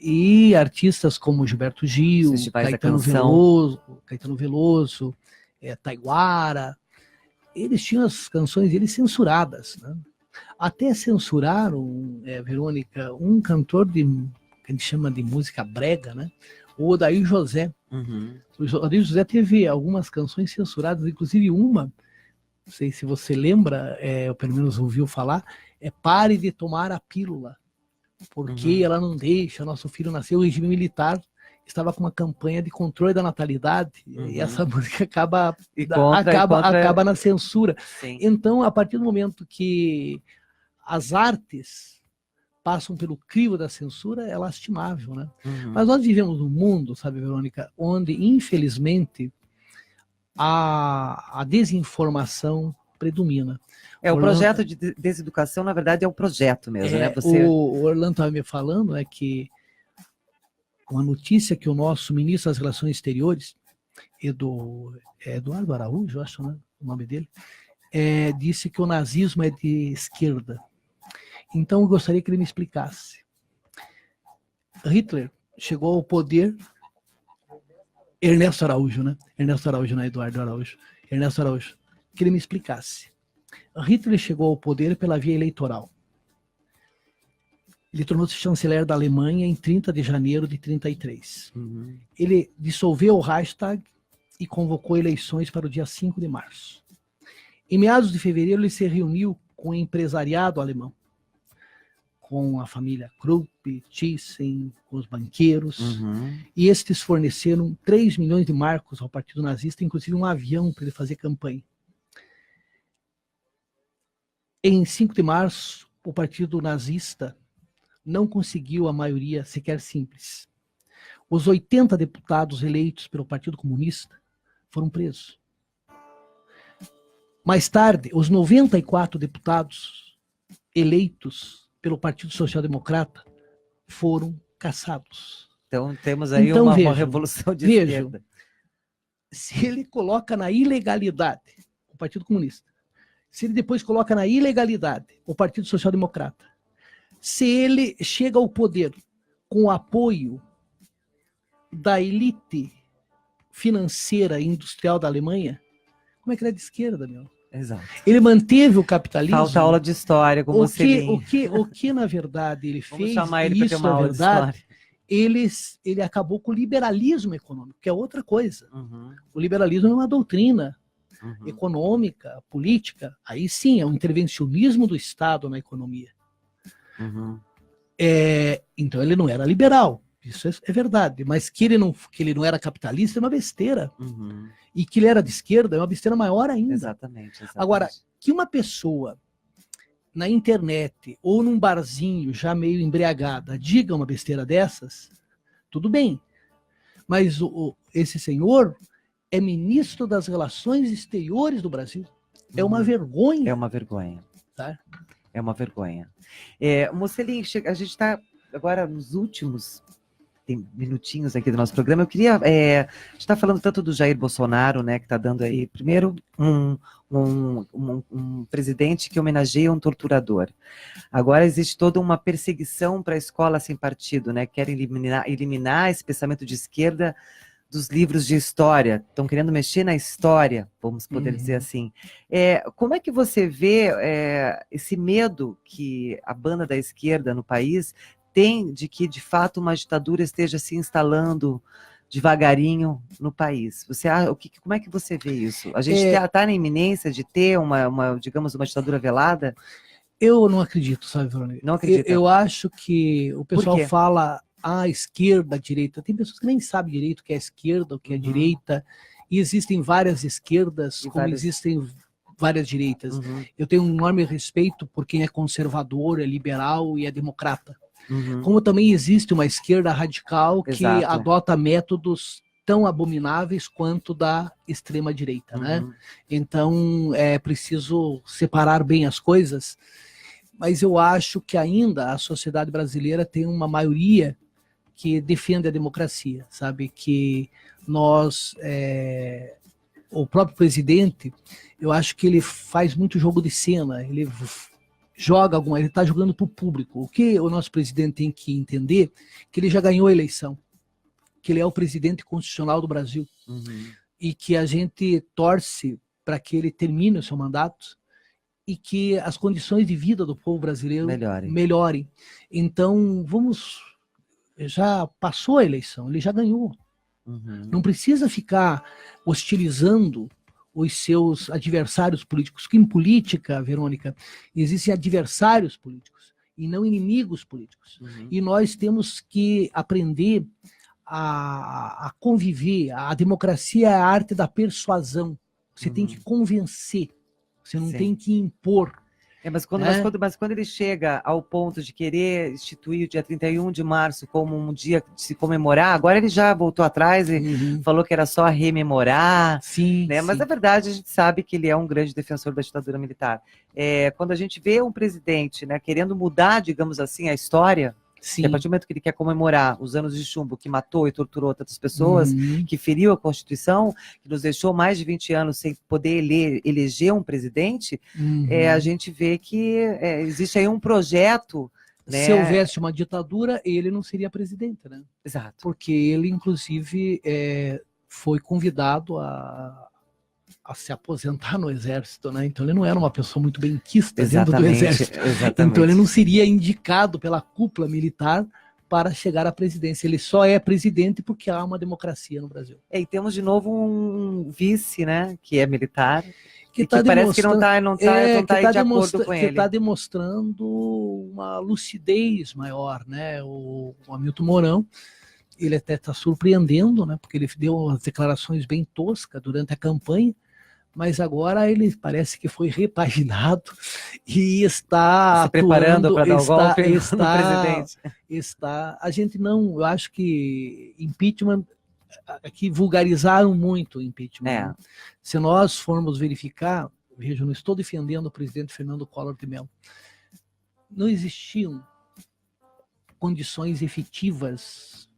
E artistas como Gilberto Gil, Festivais da Caetano Canção. Veloso, Taiguara, eles tinham as canções deles censuradas, né? Até censuraram, Verônica, um cantor que a gente chama de música brega, né? O Odair José. Uhum. O Odair José teve algumas canções censuradas, inclusive uma, não sei se você lembra, ou pelo menos ouviu falar, Pare de Tomar a Pílula, porque ela não deixa nosso filho nascer. O regime militar estava com uma campanha de controle da natalidade, e essa música acaba na censura. Sim. Então, a partir do momento que as artes passam pelo crivo da censura, é lastimável, né? Mas nós vivemos num mundo, sabe, Verônica, onde, infelizmente, a desinformação predomina. O projeto de deseducação, na verdade, é o projeto mesmo, né? O Orlando estava me falando que uma notícia que o nosso ministro das Relações Exteriores, Eduardo Araújo, acho, né, o nome dele, disse que o nazismo é de esquerda. Então, eu gostaria que ele me explicasse. Hitler chegou ao poder... Ernesto Araújo, né? Ernesto Araújo, não é Eduardo Araújo. Ernesto Araújo. Que ele me explicasse. Hitler chegou ao poder pela via eleitoral. Ele tornou-se chanceler da Alemanha em 30 de janeiro de 1933. Ele dissolveu o Reichstag e convocou eleições para o dia 5 de março. Em meados de fevereiro, ele se reuniu com o empresariado alemão, com a família Krupp, Thyssen, com os banqueiros, e estes forneceram 3 milhões de marcos ao Partido Nazista, inclusive um avião para ele fazer campanha. Em 5 de março, o Partido Nazista não conseguiu a maioria sequer simples. Os 80 deputados eleitos pelo Partido Comunista foram presos. Mais tarde, os 94 deputados eleitos pelo Partido Social Democrata foram caçados. Então temos aí uma revolução de esquerda. Se ele coloca na ilegalidade o Partido Comunista, se ele depois coloca na ilegalidade o Partido Social Democrata, se ele chega ao poder com o apoio da elite financeira e industrial da Alemanha, como é que ele é de esquerda, meu? Exato. Ele manteve o capitalismo. Falta aula de história, como você o que na verdade ele Vamos fez, chamar ele e isso na verdade, ele acabou com o liberalismo econômico, que é outra coisa. O liberalismo é uma doutrina econômica, política, aí sim, é um intervencionismo do Estado na economia. Então ele não era liberal, isso é verdade, mas que ele não era capitalista é uma besteira. E que ele era de esquerda é uma besteira maior ainda. Exatamente. Agora, que uma pessoa na internet ou num barzinho já meio embriagada diga uma besteira dessas, tudo bem. Mas esse senhor é ministro das Relações Exteriores do Brasil. É uma vergonha. É uma vergonha. Tá? É uma vergonha. Mocelin, a gente está agora nos últimos minutinhos aqui do nosso programa. Eu queria... a gente está falando tanto do Jair Bolsonaro, né, que está dando aí, primeiro, um presidente que homenageia um torturador. Agora existe toda uma perseguição para a escola sem partido, né? Querem eliminar esse pensamento de esquerda dos livros de história, estão querendo mexer na história, vamos poder dizer assim. Como é que você vê esse medo que a banda da esquerda no país tem de que, de fato, uma ditadura esteja se instalando devagarinho no país? Como é que você vê isso? A gente está na iminência de ter digamos, uma ditadura velada? Eu não acredito, sabe, Verônica? Não acredito. Eu acho que o pessoal fala esquerda, direita. Tem pessoas que nem sabem direito o que é esquerda, o que é direita. E existem várias esquerdas, existem várias direitas. Eu tenho um enorme respeito por quem é conservador, é liberal e é democrata. Como também existe uma esquerda radical que adota métodos tão abomináveis quanto da extrema-direita, né? Então, é preciso separar bem as coisas, mas eu acho que ainda a sociedade brasileira tem uma maioria que defende a democracia, sabe? Que nós... o próprio presidente, eu acho que ele faz muito jogo de cena, ele ele está jogando para o público. O que o nosso presidente tem que entender que ele já ganhou a eleição, que ele é o presidente constitucional do Brasil e que a gente torce para que ele termine o seu mandato e que as condições de vida do povo brasileiro melhorem. Então, já passou a eleição, ele já ganhou. Não precisa ficar hostilizando os seus adversários políticos. Que em política, Verônica, existem adversários políticos e não inimigos políticos. E nós temos que aprender a conviver. A democracia é a arte da persuasão. Você tem que convencer, você não tem que impor. Mas quando ele chega ao ponto de querer instituir o dia 31 de março como um dia de se comemorar, agora ele já voltou atrás e falou que era só rememorar. Sim, né? Mas, na verdade, a gente sabe que ele é um grande defensor da ditadura militar. Quando a gente vê um presidente, né, querendo mudar, digamos assim, a história, que a partir do momento que ele quer comemorar os anos de chumbo que matou e torturou tantas pessoas, que feriu a Constituição, que nos deixou mais de 20 anos sem poder eleger um presidente, a gente vê que existe aí um projeto. Né? Se houvesse uma ditadura, ele não seria presidente, né? Exato. Porque ele, inclusive, foi convidado a se aposentar no exército, né? Então ele não era uma pessoa muito benquista dentro do exército. Exatamente. Então ele não seria indicado pela cúpula militar para chegar à presidência. Ele só é presidente porque há uma democracia no Brasil. E temos de novo um vice, né? Que é militar. Que parece que não está de acordo com ele. Que está demonstrando uma lucidez maior, né? O Hamilton Mourão, ele até está surpreendendo, né? Porque ele deu umas declarações bem toscas durante a campanha, mas agora ele parece que foi repaginado e está se preparando para dar o golpe no presidente. A gente não, eu acho que impeachment, aqui vulgarizaram muito o impeachment. Se nós formos verificar, veja, eu não estou defendendo o presidente Fernando Collor de Mello, não existiam condições efetivas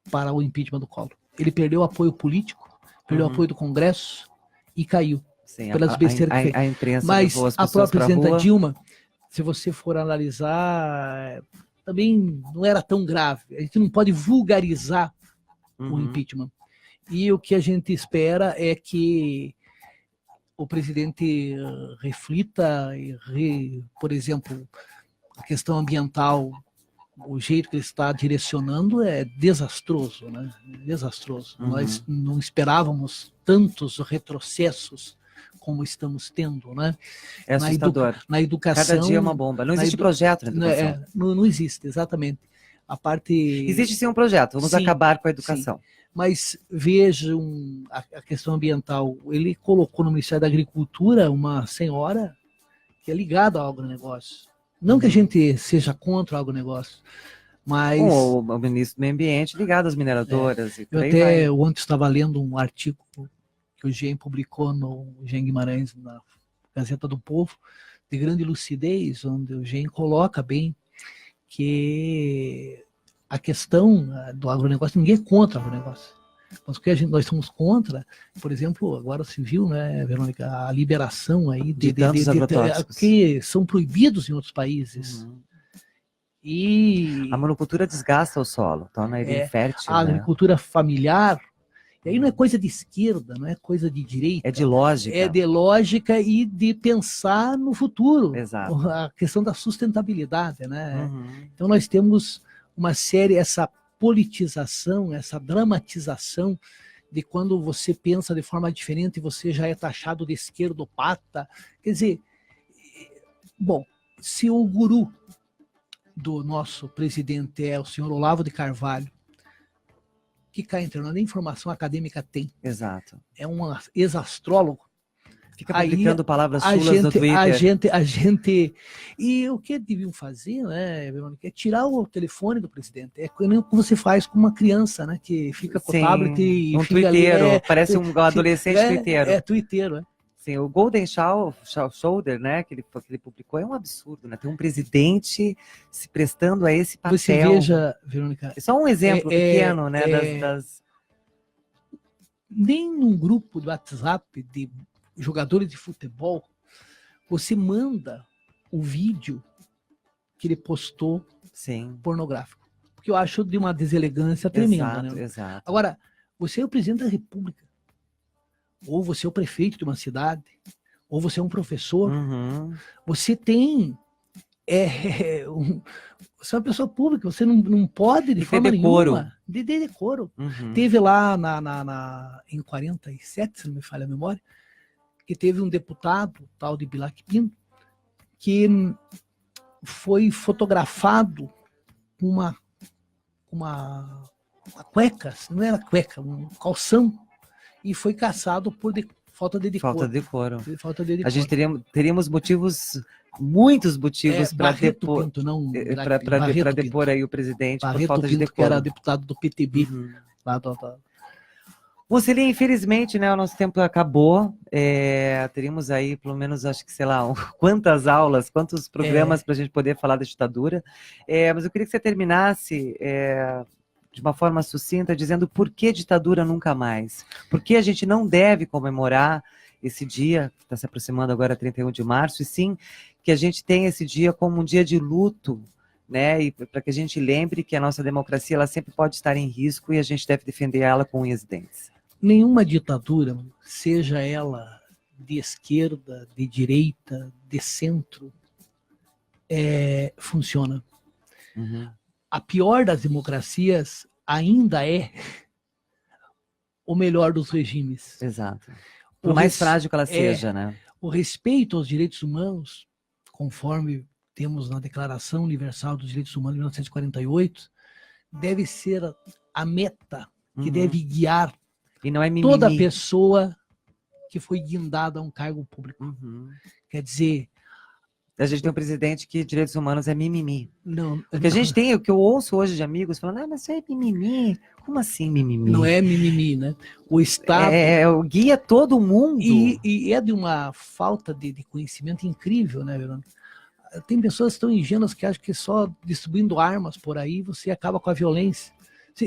para o impeachment do Collor. Ele perdeu o apoio político, perdeu o apoio do Congresso, e caiu. Sim, pelas besteiras que fez. A imprensa mas a própria presidenta Dilma, se você for analisar, também não era tão grave. A gente não pode vulgarizar o impeachment. E o que a gente espera é que o presidente reflita, por exemplo, a questão ambiental, o jeito que ele está direcionando é desastroso, né? Desastroso. Nós não esperávamos tantos retrocessos como estamos tendo, né? É assustador. Na educação. Cada dia é uma bomba. Não existe projeto na educação. Não existe, exatamente. A parte... Existe sim um projeto, vamos acabar com a educação. Sim. Mas vejam a questão ambiental. Ele colocou no Ministério da Agricultura uma senhora que é ligada ao agronegócio. Não que a gente seja contra o agronegócio, mas... O ministro do Meio Ambiente ligado às mineradoras. Eu ontem estava lendo um artigo que o GEM publicou no GEM Guimarães, na Gazeta do Povo, de grande lucidez, onde o GEM coloca bem que a questão do agronegócio, ninguém é contra o agronegócio. Mas o que nós somos contra, por exemplo, agora se viu, né, Verônica, a liberação aí de agrotóxicos que são proibidos em outros países. E a monocultura desgasta o solo, torna ele infértil. A agricultura familiar, e aí não é coisa de esquerda, não é coisa de direita. É de lógica. É de lógica e de pensar no futuro. Exato. A questão da sustentabilidade, né? Então nós temos uma série, essa politização, essa dramatização de quando você pensa de forma diferente, você já é taxado de esquerdopata. Quer dizer, bom, se o guru do nosso presidente é o senhor Olavo de Carvalho, que cá entre nós, nem informação acadêmica tem. Exato. É um ex-astrólogo. Fica publicando palavras chulas no Twitter. A gente... E o que deviam fazer, né, Verônica, é tirar o telefone do presidente. É como você faz com uma criança, né, que fica com o tablet e um fica twitteiro, ali, parece um adolescente twitteiro. É twitteiro, é. Sim, o Golden Shoulder, né, que ele publicou, é um absurdo, né? Tem um presidente se prestando a esse papel. Você veja, Verônica... É só um exemplo pequeno, né, Nem num grupo do WhatsApp de jogadores de futebol, você manda o vídeo que ele postou Sim. pornográfico. Porque eu acho de uma deselegância tremenda, Exato, né? exato. Agora, você é o presidente da República, ou você é o prefeito de uma cidade, ou você é um professor, Uhum. você tem... você é uma pessoa pública, você não pode de E ter forma decoro. nenhuma de decoro. Uhum. Teve lá em 47, se não me falha a memória, que teve um deputado, tal de Bilac Pinto, que foi fotografado com uma cueca, não era cueca, um calção, e foi caçado por falta de decoro. Falta de decoro. Falta de decoro. A gente teríamos motivos, muitos motivos para Barreto depor, Pinto, não, para depor aí o presidente por Barreto falta de Pinto, que decoro. era deputado do PTB. Uhum. Lá Mocelinha, infelizmente, né, o nosso tempo acabou. Teríamos aí, pelo menos, acho que, sei lá, quantas aulas, quantos programas para a gente poder falar da ditadura. Mas eu queria que você terminasse de uma forma sucinta, dizendo por que ditadura nunca mais? Por que a gente não deve comemorar esse dia, que está se aproximando agora, 31 de março, e sim que a gente tenha esse dia como um dia de luto, né? E para que a gente lembre que a nossa democracia ela sempre pode estar em risco e a gente deve defender ela com unhas e dentes. Nenhuma ditadura, seja ela de esquerda, de direita, de centro, funciona. Uhum. A pior das democracias ainda é o melhor dos regimes. Exato. Por mais frágil que ela seja, né? O respeito aos direitos humanos, conforme temos na Declaração Universal dos Direitos Humanos de 1948, deve ser a meta que deve guiar e não é toda pessoa que foi guindada a um cargo público. Uhum. Quer dizer... A gente tem um presidente que direitos humanos é mimimi. Não. Porque a gente tem, o que eu ouço hoje de amigos falando, mas isso é mimimi. Como assim mimimi? Não é mimimi, né? O Estado... guia todo mundo. E é de uma falta de conhecimento incrível, né, Verônica? Tem pessoas tão ingênuas que acham que só distribuindo armas por aí você acaba com a violência.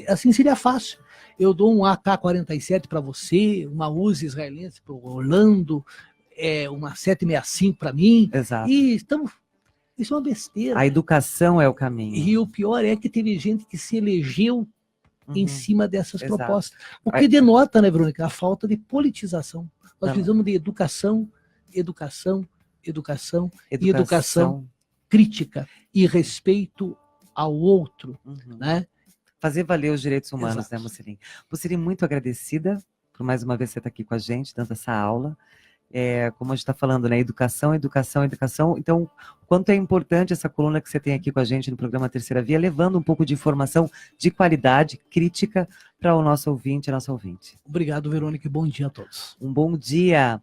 Assim seria fácil. Eu dou um AK-47 para você, uma Uzi israelense para o Orlando, uma 765 para mim. Exato. E estamos... Isso é uma besteira. A educação é o caminho. E o pior é que teve gente que se elegeu em cima dessas propostas. O que Aí... denota, né, Verônica, a falta de politização. Nós precisamos de educação, educação, educação e educação crítica e respeito ao outro, né? Fazer valer os direitos humanos, Exato. né, Mocelinha? Mocelinha, muito agradecida por mais uma vez você estar aqui com a gente, dando essa aula. Como a gente está falando, né? Educação, educação, educação. Então, quanto é importante essa coluna que você tem aqui com a gente no programa Terceira Via, levando um pouco de informação de qualidade, crítica, para o nosso ouvinte, a nossa ouvinte. Obrigado, Verônica, e bom dia a todos. Um bom dia.